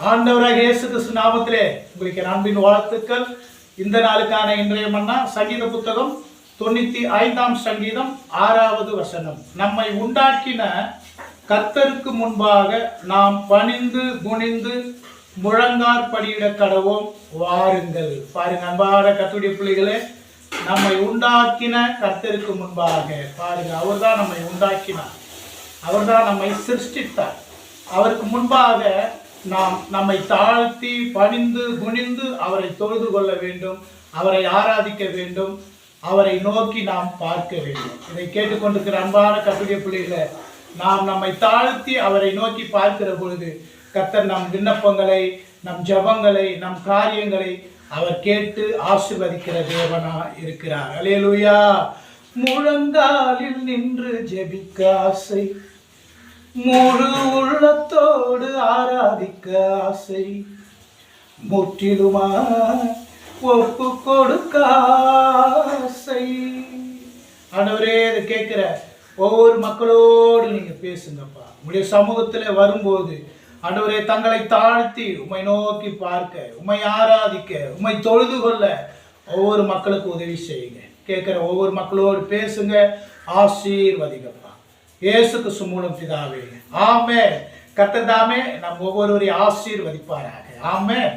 ஆண்டவராக இயேசு கிறிஸ்து நாமத்திலே உங்களுக்கு அன்பின் வாழ்த்துக்கள். இந்த நாளுக்கான இன்றைய மன்னா சங்கீத புத்தகம் 95ஆம் சங்கீதம் 6வது வசனம். நம்மை உண்டாக்கின கர்த்தருக்கு முன்பாக நாம் பணிந்து குனிந்து முழங்கார் படியிட கடவோம் வாருங்கள். பாருங்க அன்பான கர்த்தருடைய பிள்ளைகளே, நம்மை உண்டாக்கின கர்த்தருக்கு முன்பாக பாருங்க, அவர்தான் நம்மை உண்டாக்கினார், அவர்தான் நம்மை சிருஷ்டித்தார். அவருக்கு முன்பாக நாம் நம்மை தாழ்த்தி பணிந்து குனிந்து அவரை தொழுது கொள்ள வேண்டும், அவரை ஆராதிக்க வேண்டும், அவரை நோக்கி நாம் பார்க்க வேண்டும். இதை கேட்டுக்கொண்டிருக்கிற அன்பான கர்த்தருடைய பிள்ளைகளை, நாம் நம்மை தாழ்த்தி அவரை நோக்கி பார்க்கிற பொழுது கர்த்தர் நம் விண்ணப்பங்களை, நம் ஜெபங்களை, நம் காரியங்களை அவர் கேட்டு ஆசீர்வதிக்கிற தேவனா இருக்கிறார். அல்லேலூயா. முழங்காலில் நின்று ஜெபிக்க ஆசை, முழு உள்ளத்தோடு ஆராதிக்க ஆசை, முற்றிலுமா ஒப்பு கொடுக்க ஆசை. ஆண்டவரே, இதை கேட்கிற ஒவ்வொரு மக்களோடு நீங்க பேசுங்கப்பா. உங்களுடைய சமூகத்தில் வரும்போது ஆண்டவரே, தங்களை தாழ்த்தி உம்மை நோக்கி பார்க்க, உம்மை ஆராதிக்க, உம்மை தொழுது கொள்ள ஒவ்வொரு மக்களுக்கு உதவி செய்யுங்க. கேட்கிற ஒவ்வொரு மக்களோடு பேசுங்க, ஆசீர்வதிங்கப்பா. இயேசு கிறிஸ்து மூலம் பிதாவே, ஆமென். கர்த்தர் தாமே நம் ஒவ்வொருவரையும் ஆசீர்வதிப்பாராக. ஆமென்.